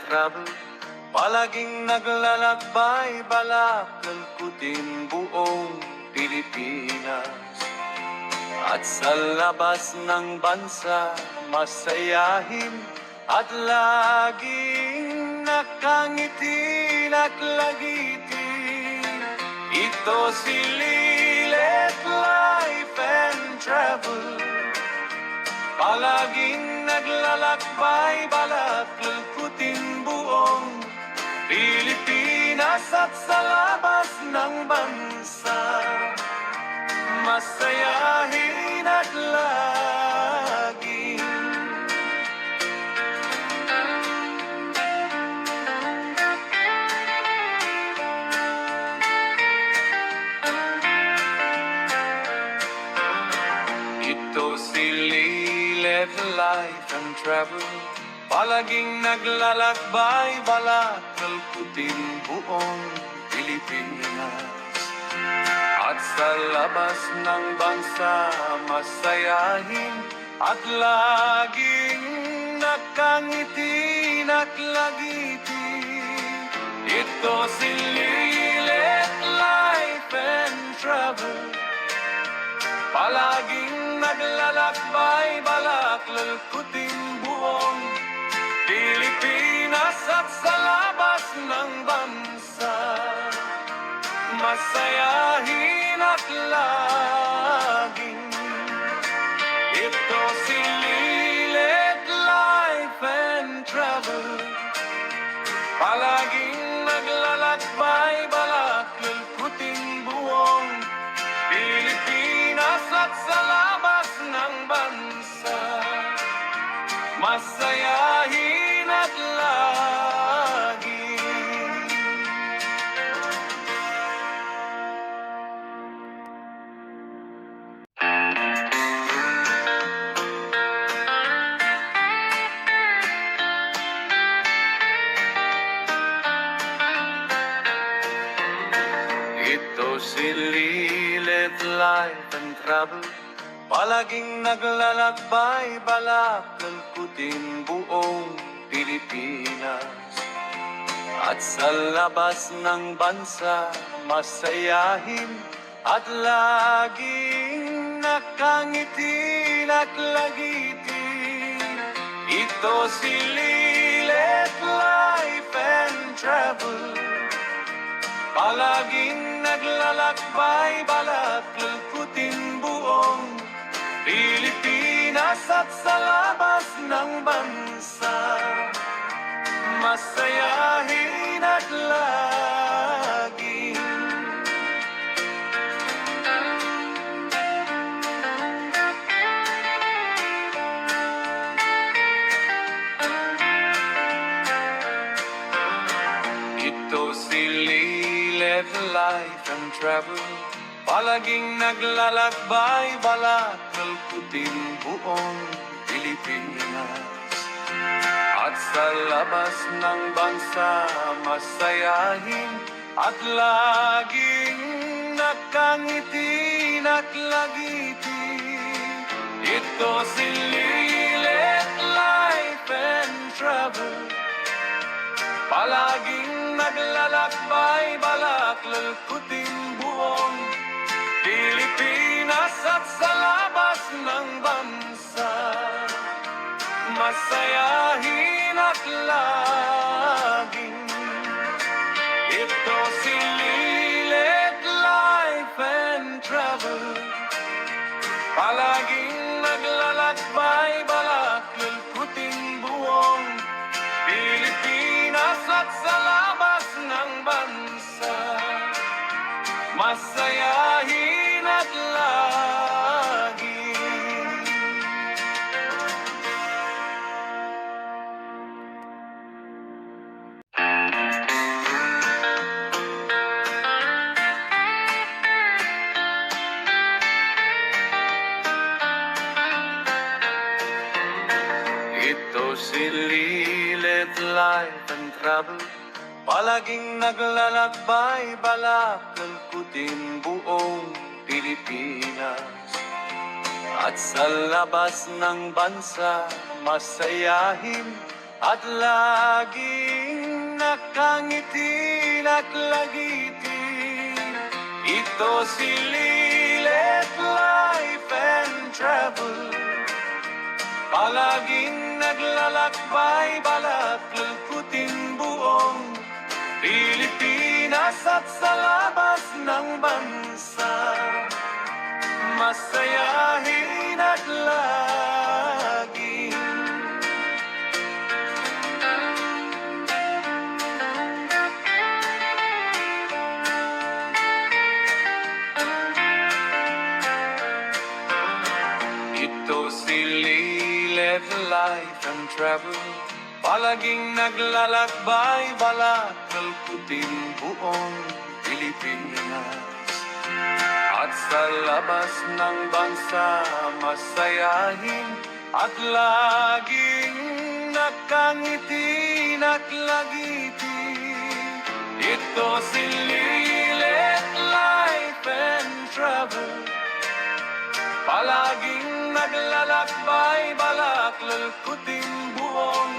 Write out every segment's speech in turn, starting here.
travel. Palaging naglalakbay, balak lalkutin buong Pilipinas. At sa labas ng bansa, masayahin at laging nakangiti at lagitin. Ito si Lilet Life and Travel. Palaging naglalakbay, balak lalkutin buong Pilipinas at sa labas ng bansa, masayahin at laging ito si Lilet Life and Travel. Palaging naglalakbay, balak lalkutin buong Pilipinas. At sa labas ng bansa, masayahin at laging nakangiti at lagitin. Ito si Lilet Life and Travel. Palaging naglalakbay, balak lalkutin buong Pilipinas at sa labas ng bansa, masayahin at laging. Ito si Lilet Life and Travel. Palaging naglalakbay, balak lalkutin buong Pilipinas at sa labas ng bansa, masayahin at laging. Ito si Lilet Life and Travel. Palaging naglalakbay, balak lalkutin buong Pilipinas. At sa labas ng bansa, masayahin at laging nakangiti at lagitin. Ito si Lilet Life and Travel. Palaging naglalakbay, balak lalkutin buong Pilipinas at sa labas ng bansa, masayahin at laging. Ito si Lilet Life and Travel. Palaging naglalakbay, balak lalkutin buong Pilipinas. At sa labas ng bansa, masayahin at laging nakangiti at lagitin. Ito si Lilet Life and Travel. Palaging naglalakbay, balak lalkutin buong Pilipinas at sa labas ng bansa, masayahin at laging. Ito si Lilet Life and Travel. Palaging naglalakbay, balak lalkutin buong Pilipinas at sa labas ng bansa, masayahin at laging. Ito si Lilet Life and Travel. Palaging naglalakbay, balak lalkutin buong Pilipinas. At sa labas ng bansa, masayahin at laging nakangiti at lagiti. Ito si Lilet Life and Travel, palaging naglalakbay, balak lulkutin buong Pilipinas at sa labas ng bansa. Masayahin at laging ito si Lilet Life and Travel, palaging naglalakbay, balak lulkutin buong Pilipinas at sa labas ng bansa. Masayahin at laging nakangiti at lagiti. Ito si Lilet Life and Travel, palaging naglalakbay, balak lulkutin buong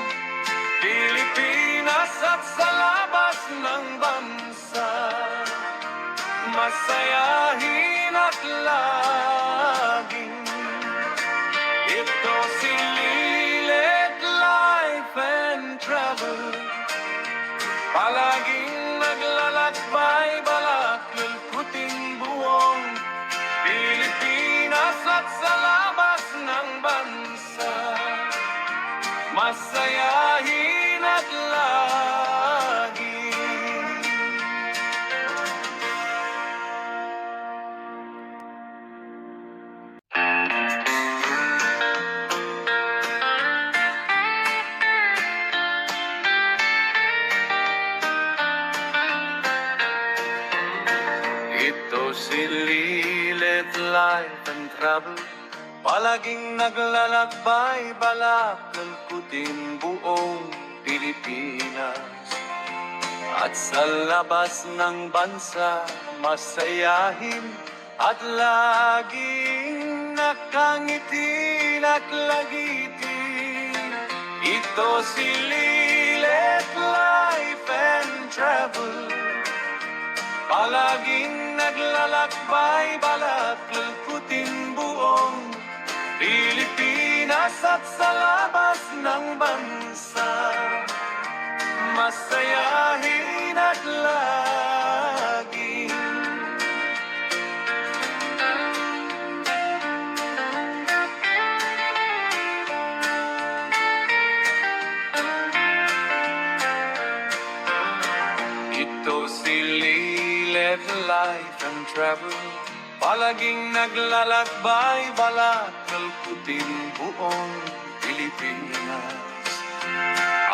Pilipinas at sa labas ng bansa. Masayahin at laging ito si Lilet Life and Travel, palaging naglalakbay, balak lulkutin buong Pilipinas at sa labas ng bansa. Masayahin at laging ito si Lilet Life and Travel, palaging naglalakbay, balak lulkutin buong Pilipinas at sa labas ng bansa. Masayahin at laging nakangiti at lagiti. Ito si Lilet Life and Travel, palaging naglalakbay, balak lulkutin buong Pilipinas at sa labas ng bansa. Masayahin at laging ito si Lilet Life and Travel, palaging naglalakbay, balak lulkutin buong Pilipinas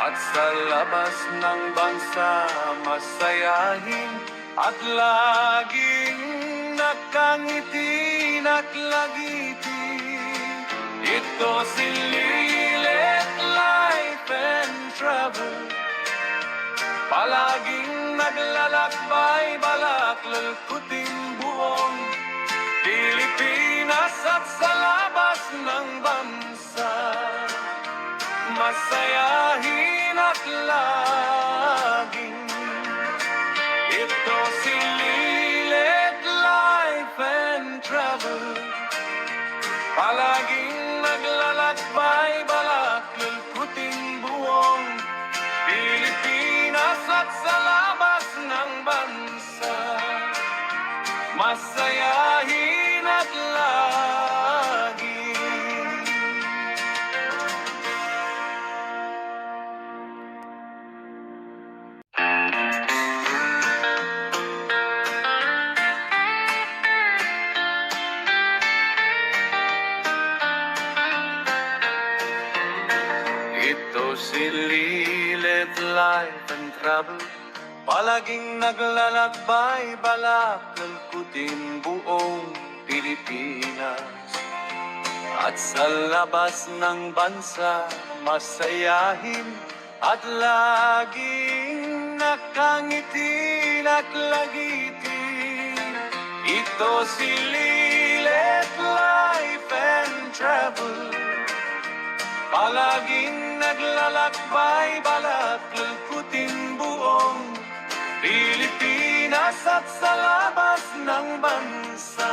at sa labas ng bansa. Masayahin at laging nakangiti at lagiti. Ito si Lilet Life and Travel, palaging naglalakbay, balak lulkutin buong Pilipinas at sa labas ng bansa. Masayahin at laging ito si Lilet Life and Travel, palaging naglalakbay, balak lulkutin buong Pilipinas at sa labas ng bansa. Masayahin at laging ito si Lilet Life and Travel, palaging naglalakbay, balak lulkutin buong Pilipinas at sa labas ng bansa. Masayahin at laging nakangiti at lagiti. Ito si Lilet Life and Travel, Palaging naglalakbay, balak lulkutin buong Pilipinas at sa labas ng bansa.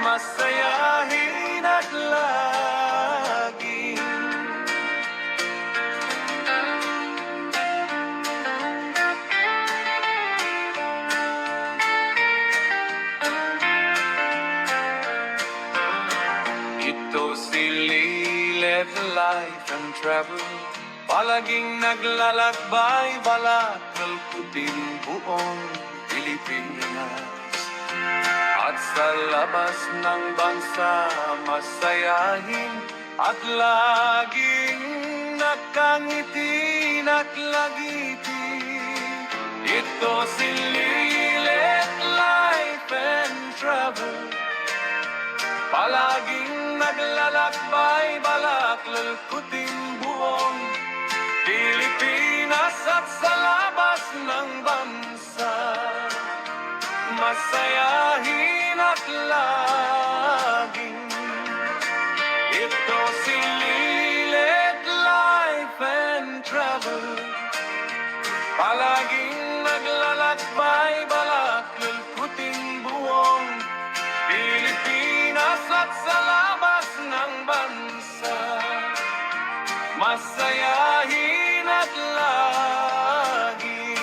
Masayahin at laging ito si Lilet Life and Travel. Palaging naglalakbay, balak lulkutin buong Pilipinas at sa labas ng bansa. Masayahin at laging nakangiti, naklagitin. Ito si Lilet Life and Travel. Palaging naglalakbay, balak lulkutin buong Pilipinas at sa labas ng bansa. Masayahin at laging ito si Lilet Life and Travel. Palaging naglalakbay, balak lulkutin buong Pilipinas at sa labas ng bansa. Masayahin at laging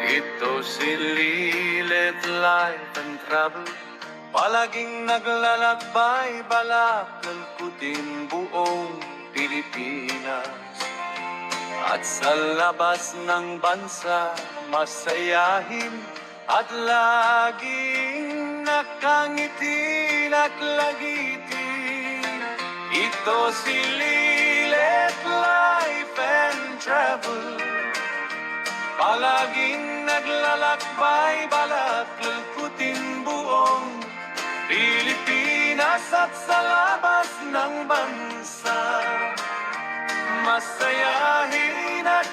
ito si Lilet Life and Travel. Palaging naglalakbay, balak lulkutin buong Pilipinas at sa labas ng bansa. Masayahin at laging nakangiti, naklagitin. Ito si Lilet Life and Travel. Palaging naglalakbay, balak lulkutin buong Pilipinas at sa labas ng bansa. Masayahin at